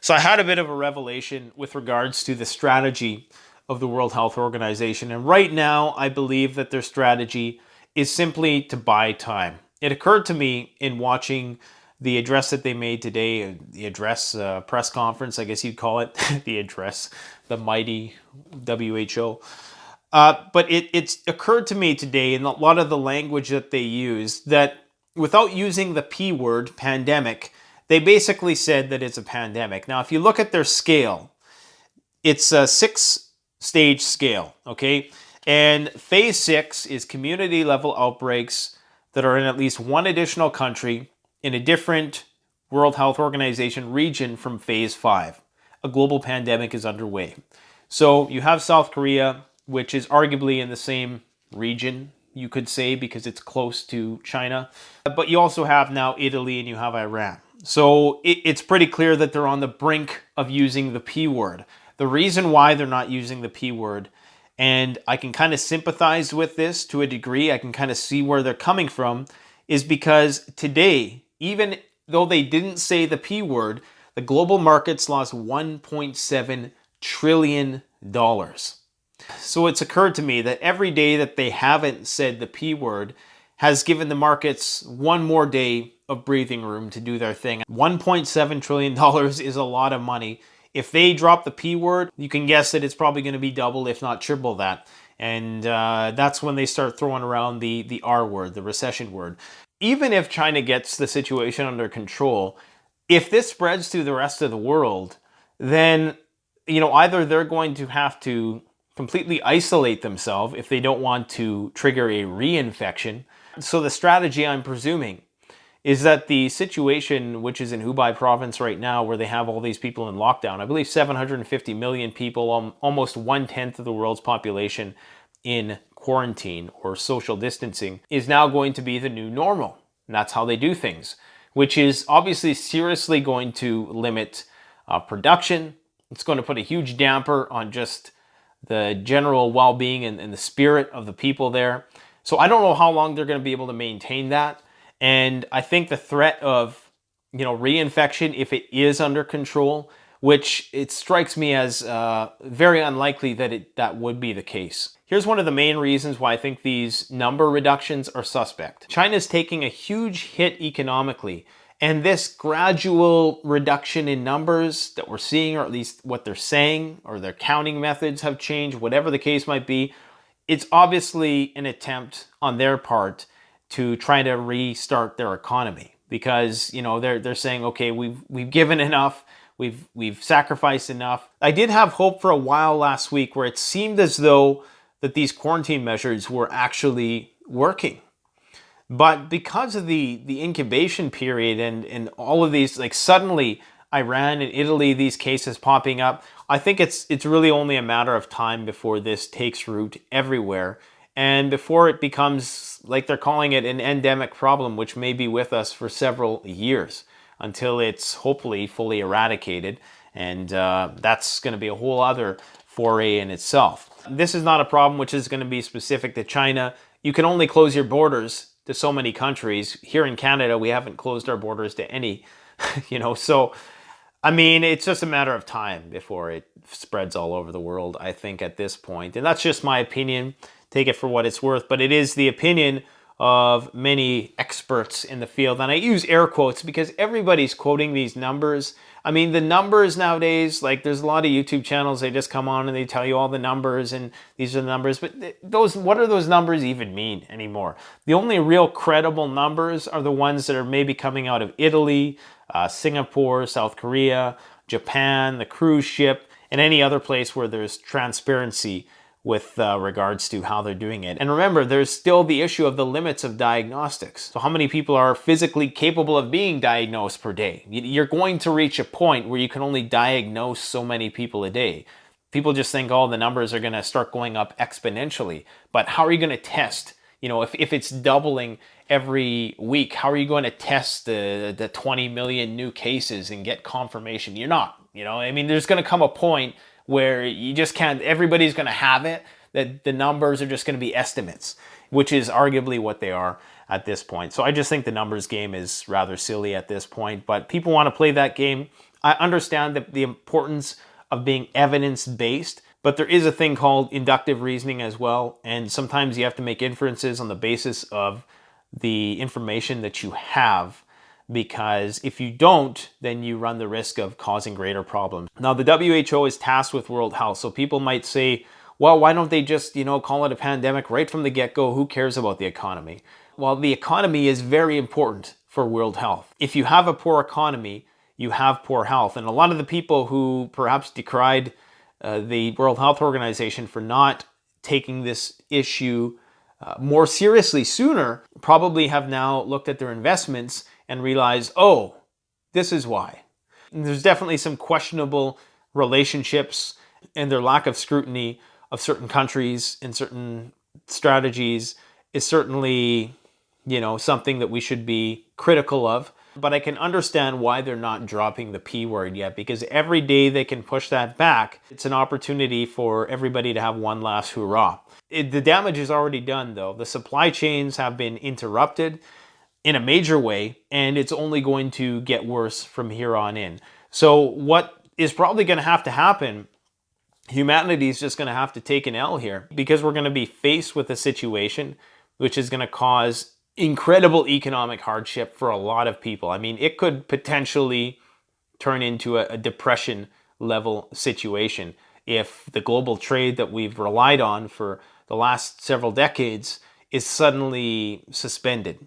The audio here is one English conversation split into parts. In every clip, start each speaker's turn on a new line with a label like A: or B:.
A: So I had a bit of a revelation with regards to the strategy of the World Health Organization. And right now, I believe that their strategy is simply to buy time. It occurred to me in watching the address that they made today, the address press conference, I guess you'd call it, the address, the mighty WHO. But it's occurred to me today in a lot of the language that they use that without using the P word, pandemic, they basically said that it's a pandemic. Now, if you look at their scale, it's a 6-stage scale, okay? And phase 6 is community level outbreaks that are in at least one additional country in a different World Health Organization region from phase 5. A global pandemic is underway. So you have South Korea, which is arguably in the same region, you could say, because it's close to China. But you also have now Italy and you have Iran. So it's pretty clear that they're on the brink of using the P word. The reason why they're not using the P word, and I can kind of sympathize with this to a degree, I can kind of see where they're coming from, is because today, even though they didn't say the P word, the global markets lost $1.7 trillion. So it's occurred to me that every day that they haven't said the P word has given the markets one more day of breathing room to do their thing. $1.7 trillion is a lot of money. If they drop the P word, you can guess that it's probably going to be double, if not triple that. And that's when they start throwing around the R word, the recession word. Even if China gets the situation under control, if this spreads to the rest of the world, then either they're going to have to completely isolate themselves if they don't want to trigger a reinfection. So the strategy, I'm presuming, is that the situation which is in Hubei province right now, where they have all these people in lockdown, I believe 750 million people, almost 1/10 of the world's population in quarantine or social distancing, is now going to be the new normal. And that's how they do things, which is obviously seriously going to limit production. It's going to put a huge damper on just the general well-being and the spirit of the people there. So I don't know how long they're going to be able to maintain that. And I think the threat of, reinfection, if it is under control, which it strikes me as very unlikely that would be the case. Here's one of the main reasons why I think these number reductions are suspect. China's taking a huge hit economically. And this gradual reduction in numbers that we're seeing, or at least what they're saying, or their counting methods have changed, whatever the case might be, it's obviously an attempt on their part to try to restart their economy. Because, they're saying, okay, we've given enough, we've sacrificed enough. I did have hope for a while last week where it seemed as though that these quarantine measures were actually working. But because of the incubation period and all of these, like suddenly Iran and Italy, these cases popping up, I think it's really only a matter of time before this takes root everywhere. And before it becomes, like they're calling it, an endemic problem, which may be with us for several years until it's hopefully fully eradicated. And that's going to be a whole other foray in itself. This is not a problem which is going to be specific to China. You can only close your borders to so many countries. Here in Canada, we haven't closed our borders to any, so, it's just a matter of time before it spreads all over the world, I think, at this point. And that's just my opinion. Take it for what it's worth, but it is the opinion of many experts in the field. And I use air quotes because everybody's quoting these numbers. The numbers nowadays, like there's a lot of YouTube channels, they just come on and they tell you all the numbers and these are the numbers, but what do those numbers even mean anymore? The only real credible numbers are the ones that are maybe coming out of Italy, Singapore, South Korea, Japan, the cruise ship, and any other place where there's transparency with regards to how they're doing it. And remember, there's still the issue of the limits of diagnostics. So how many people are physically capable of being diagnosed per day? You're going to reach a point where you can only diagnose so many people a day. People just think, oh, the numbers are going to start going up exponentially. But how are you going to test? If it's doubling every week, how are you going to test the 20 million new cases and get confirmation? You're not. There's going to come a point where you just can't, everybody's going to have it, that the numbers are just going to be estimates, which is arguably what they are at this point. So I just think the numbers game is rather silly at this point, but people want to play that game. I understand the importance of being evidence-based, but there is a thing called inductive reasoning as well, and sometimes you have to make inferences on the basis of the information that you have, because if you don't, then you run the risk of causing greater problems. Now, the WHO is tasked with world health, so people might say, well, why don't they just, call it a pandemic right from the get-go? Who cares about the economy? Well, the economy is very important for world health. If you have a poor economy, you have poor health. And a lot of the people who perhaps decried the World Health Organization for not taking this issue more seriously sooner probably have now looked at their investments and realized, oh, this is why. And there's definitely some questionable relationships, and their lack of scrutiny of certain countries and certain strategies is certainly, something that we should be critical of. But I can understand why they're not dropping the P word yet, because every day they can push that back, it's an opportunity for everybody to have one last hurrah. The damage is already done, though. The supply chains have been interrupted in a major way, and it's only going to get worse from here on in. So what is probably going to have to happen, humanity is just going to have to take an L here, because we're going to be faced with a situation which is going to cause incredible economic hardship for a lot of people. I mean, it could potentially turn into a depression level situation if the global trade that we've relied on for the last several decades is suddenly suspended.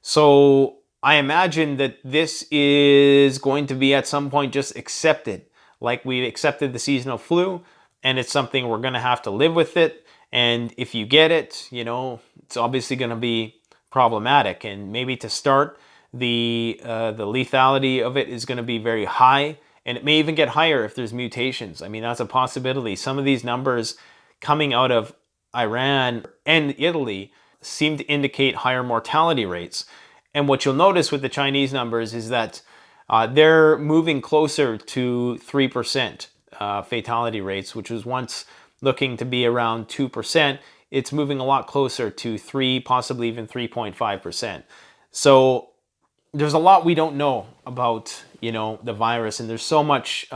A: So I imagine that this is going to be at some point just accepted, like we accepted the seasonal flu, and it's something we're going to have to live with it. And if you get it, it's obviously going to be problematic, and maybe to start, the lethality of it is going to be very high, and it may even get higher if there's mutations. I mean, that's a possibility. Some of these numbers coming out of Iran and Italy seem to indicate higher mortality rates. And what you'll notice with the Chinese numbers is that they're moving closer to 3% fatality rates, which was once looking to be around 2%. It's moving a lot closer to 3, possibly even 3.5%. So there's a lot we don't know about, the virus, and there's so much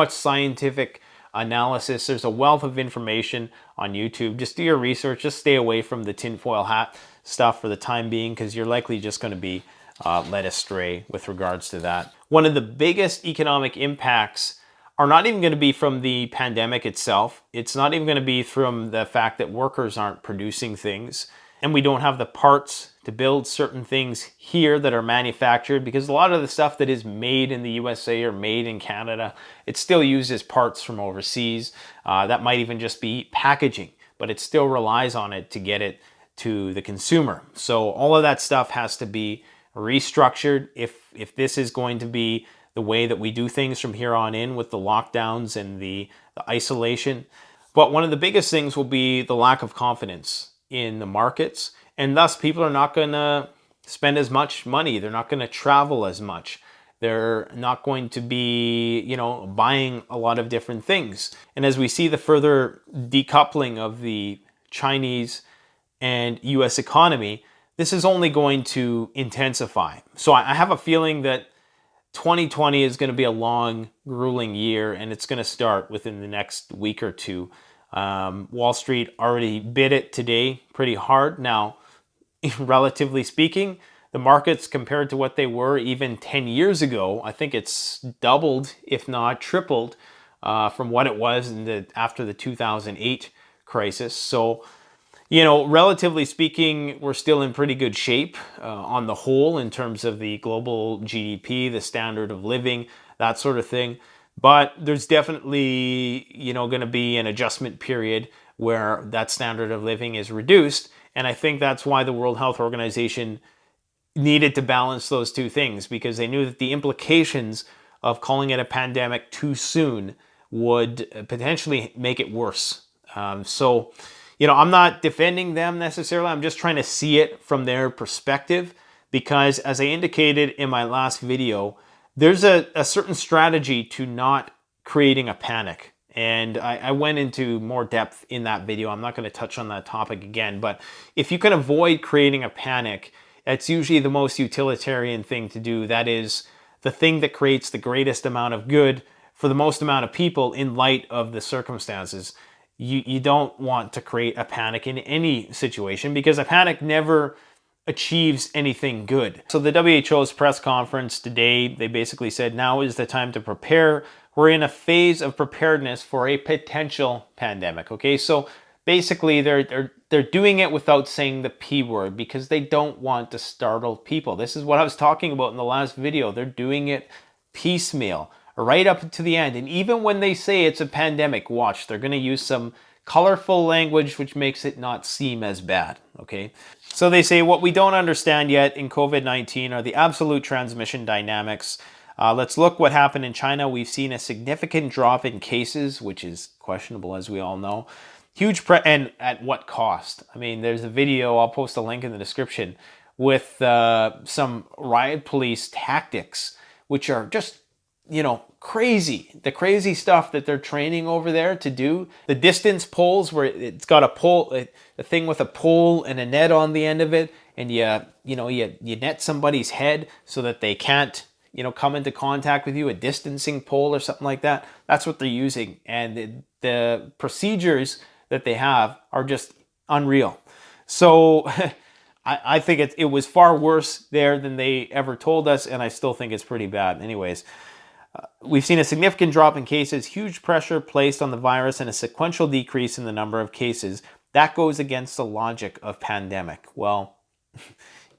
A: scientific analysis. There's a wealth of information on YouTube. Just do your research. Just stay away from the tinfoil hat stuff for the time being, because you're likely just going to be led astray with regards to that. One of the biggest economic impacts are not even going to be from the pandemic itself. It's not even going to be from the fact that workers aren't producing things, and we don't have the parts to build certain things here that are manufactured, because a lot of the stuff that is made in the USA or made in Canada, it still uses parts from overseas. That might even just be packaging, but it still relies on it to get it to the consumer. So all of that stuff has to be restructured if this is going to be the way that we do things from here on in, with the lockdowns and the isolation. But one of the biggest things will be the lack of confidence in the markets, and thus people are not going to spend as much money. They're not going to travel as much. They're not going to be, buying a lot of different things. And as we see the further decoupling of the Chinese and US economy, this is only going to intensify. So I have a feeling that 2020 is going to be a long, grueling year, and it's going to start within the next week or two. Wall Street already bid it today pretty hard. Now, relatively speaking, the markets compared to what they were even 10 years ago, I think it's doubled, if not tripled, from what it was after the 2008 crisis. So, relatively speaking, we're still in pretty good shape on the whole in terms of the global GDP, the standard of living, that sort of thing. But there's definitely, going to be an adjustment period where that standard of living is reduced. And I think that's why the World Health Organization needed to balance those two things, because they knew that the implications of calling it a pandemic too soon would potentially make it worse. I'm not defending them necessarily. I'm just trying to see it from their perspective, because as I indicated in my last video, there's a certain strategy to not creating a panic. And I went into more depth in that video. I'm not going to touch on that topic again, but if you can avoid creating a panic, that's usually the most utilitarian thing to do. That is the thing that creates the greatest amount of good for the most amount of people in light of the circumstances. You don't want to create a panic in any situation, because a panic never achieves anything good. So the WHO's press conference today, they basically said now is the time to prepare. We're in a phase of preparedness for a potential pandemic. Okay, so basically they're doing it without saying the P word, because they don't want to startle people. This is what I was talking about in the last video. They're doing it piecemeal, right up to the end. And even when they say it's a pandemic, watch, they're going to use some colorful language which makes it not seem as bad. Okay, so they say what we don't understand yet in COVID-19 are the absolute transmission dynamics. Let's look what happened in China. We've seen a significant drop in cases, which is questionable, as we all know. And at what cost? I mean, there's a video, I'll post a link in the description, with some riot police tactics, which are just, crazy. The crazy stuff that they're training over there to do. The distance poles, where it's got a pole, a thing with a pole and a net on the end of it, and you net somebody's head so that they can't, come into contact with you, a distancing pole or something like that. That's what they're using. And the procedures that they have are just unreal. So I think it was far worse there than they ever told us, and I still think it's pretty bad. Anyways, we've seen a significant drop in cases, huge pressure placed on the virus, and a sequential decrease in the number of cases. That goes against the logic of pandemic. Well,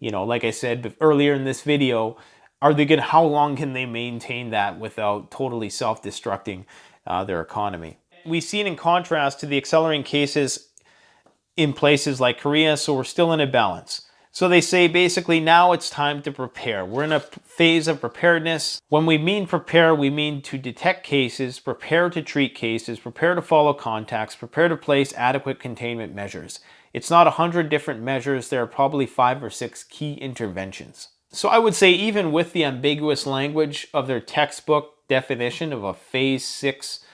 A: like I said earlier in this video, how long can they maintain that without totally self-destructing their economy? We've seen, in contrast to the accelerating cases in places like Korea, so we're still in a balance. So they say basically now it's time to prepare. We're in a phase of preparedness. When we mean prepare, we mean to detect cases, prepare to treat cases, prepare to follow contacts, prepare to place adequate containment measures. It's not 100 different measures. There are probably 5 or 6 key interventions. So I would say, even with the ambiguous language of their textbook definition of a phase 6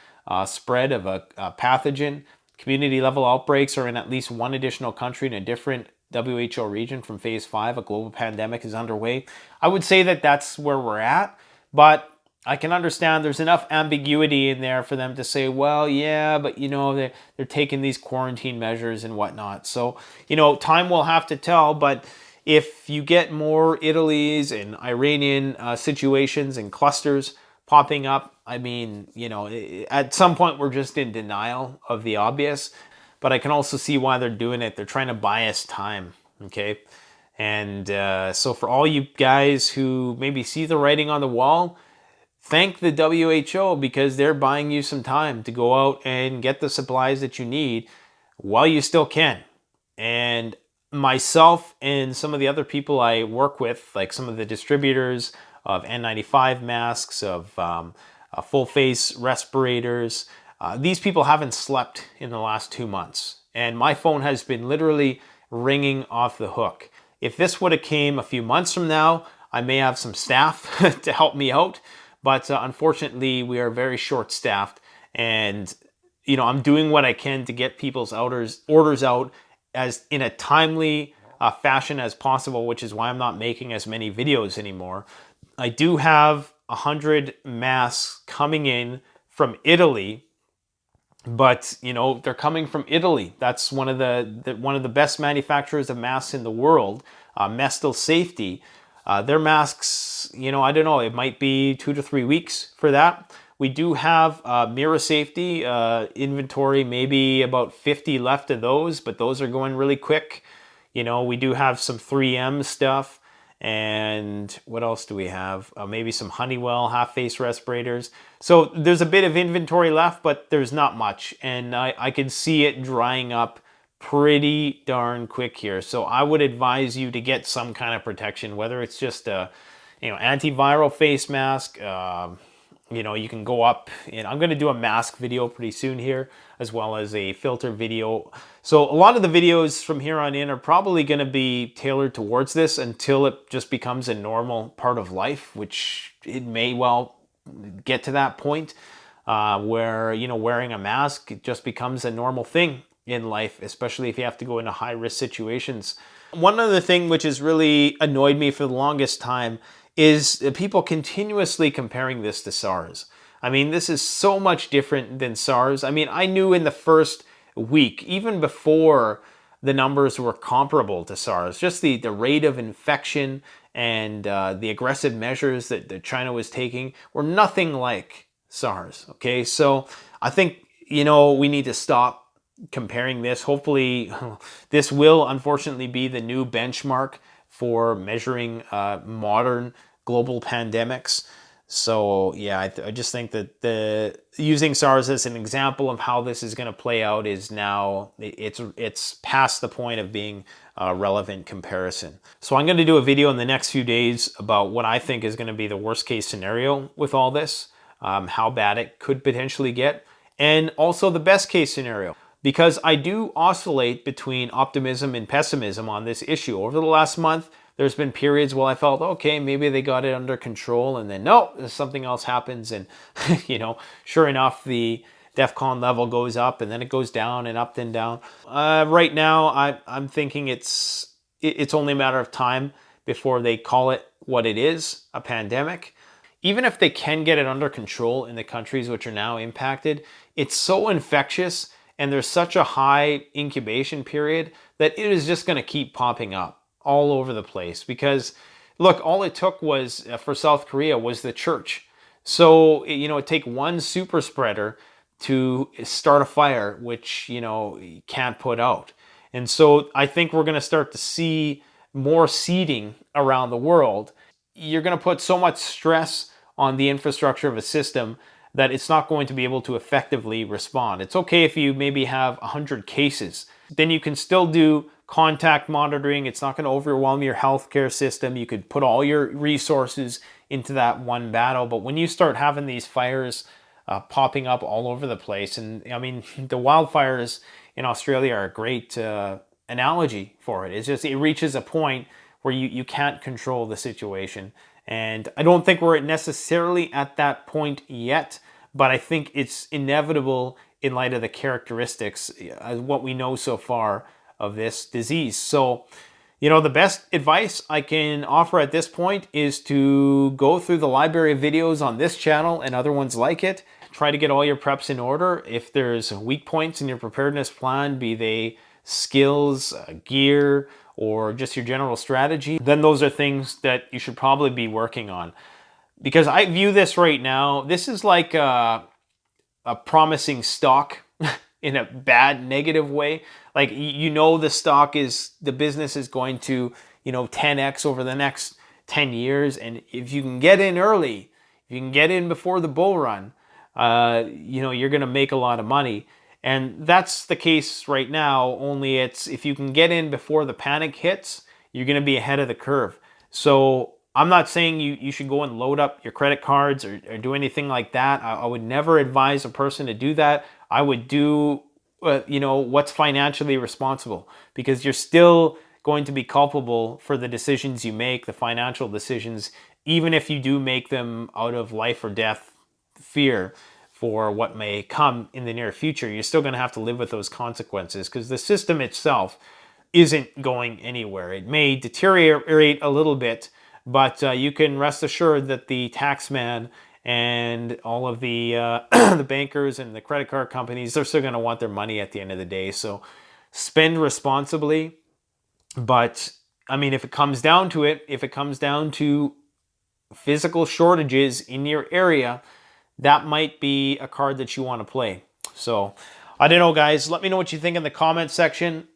A: spread of a pathogen, community level outbreaks are in at least one additional country in a different WHO region from phase 5, a global pandemic is underway. I would say that that's where we're at, but I can understand there's enough ambiguity in there for them to say, well, yeah, but they're taking these quarantine measures and whatnot. So, time will have to tell, but if you get more Italy's and Iranian situations and clusters popping up, I mean, at some point we're just in denial of the obvious. But I can also see why they're doing it. They're trying to buy us time, okay? And so for all you guys who maybe see the writing on the wall, thank the WHO, because they're buying you some time to go out and get the supplies that you need while you still can. And myself and some of the other people I work with, like some of the distributors of N95 masks, of full face respirators, these people haven't slept in the last 2 months, and my phone has been literally ringing off the hook. If this would have came a few months from now, I may have some staff to help me out, but unfortunately we are very short-staffed, and I'm doing what I can to get people's orders out as in a timely fashion as possible, which is why I'm not making as many videos anymore. I do have 100 masks coming in from Italy. But they're coming from Italy. That's one of the best manufacturers of masks in the world, Mestel Safety. Their masks, I don't know, it might be 2 to 3 weeks for that. We do have Mira Safety inventory, maybe about 50 left of those, but those are going really quick. We do have some 3M stuff. And what else do we have? Maybe some Honeywell half-face respirators. So there's a bit of inventory left, but there's not much. And I can see it drying up pretty darn quick here. So I would advise you to get some kind of protection, whether it's just a antiviral face mask. You can go up, and I'm going to do a mask video pretty soon here, as well as a filter video. So a lot of the videos from here on in are probably going to be tailored towards this until it just becomes a normal part of life, which it may well get to that point where, wearing a mask just becomes a normal thing in life, especially if you have to go into high-risk situations. One other thing which has really annoyed me for the longest time is people continuously comparing this to SARS. I mean, this is so much different than SARS. I mean, I knew in the first week, even before the numbers were comparable to SARS, just the rate of infection and the aggressive measures that China was taking were nothing like SARS. Okay, so I think, we need to stop comparing this. Hopefully, this will unfortunately be the new benchmark for measuring modern global pandemics. So yeah, I just think that using SARS as an example of how this is going to play out is now, it's past the point of being a relevant comparison. So I'm going to do a video in the next few days about what I think is going to be the worst case scenario with all this, how bad it could potentially get, and also the best case scenario. Because I do oscillate between optimism and pessimism on this issue. Over the last month, there's been periods where I felt, okay, maybe they got it under control, and then no, something else happens, and sure enough, the DEFCON level goes up, and then it goes down and up and down. Right now, I'm thinking it's only a matter of time before they call it what it is, a pandemic. Even if they can get it under control in the countries which are now impacted, it's so infectious and there's such a high incubation period that it is just going to keep popping up all over the place. Because look, all it took was for South Korea was the church. So it take one super spreader to start a fire, which you can't put out. And so I think we're going to start to see more seeding around the world. You're going to put so much stress on the infrastructure of a system that it's not going to be able to effectively respond. It's okay if you maybe have 100 cases. Then you can still do contact monitoring. It's not going to overwhelm your healthcare system. You could put all your resources into that one battle. But when you start having these fires popping up all over the place, and I mean, the wildfires in Australia are a great analogy for it. It's just, it reaches a point where you can't control the situation. And I don't think we're necessarily at that point yet, but I think it's inevitable in light of the characteristics, what we know so far of this disease. So, the best advice I can offer at this point is to go through the library of videos on this channel and other ones like it. Try to get all your preps in order. If there's weak points in your preparedness plan, be they skills, gear, or just your general strategy, then those are things that you should probably be working on. Because I view this right now, this is like a promising stock in a bad, negative way. Like, the business is going to, 10x over the next 10 years. And if you can get in early, if you can get in before the bull run, you're going to make a lot of money. And that's the case right now, only if you can get in before the panic hits, you're going to be ahead of the curve. So I'm not saying you should go and load up your credit cards or do anything like that. I would never advise a person to do that. I would do, what's financially responsible, because you're still going to be culpable for the decisions you make, the financial decisions, even if you do make them out of life or death fear for what may come in the near future. You're still going to have to live with those consequences, because the system itself isn't going anywhere. It may deteriorate a little bit, but you can rest assured that the tax man and all of the the bankers and the credit card companies, they're still going to want their money at the end of the day. So spend responsibly. But I mean, if it comes down to it, if it comes down to physical shortages in your area, that might be a card that you want to play. So I don't know, guys. Let me know what you think in the comment section.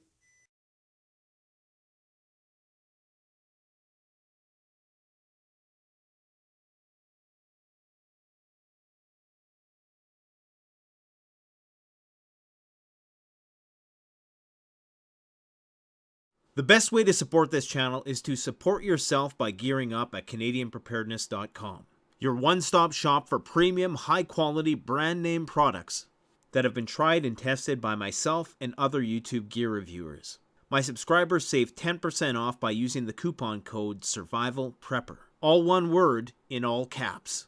A: The best way to support this channel is to support yourself by gearing up at CanadianPreparedness.com. Your one-stop shop for premium, high-quality, brand-name products that have been tried and tested by myself and other YouTube gear reviewers. My subscribers save 10% off by using the coupon code SurvivalPrepper. All one word in all caps.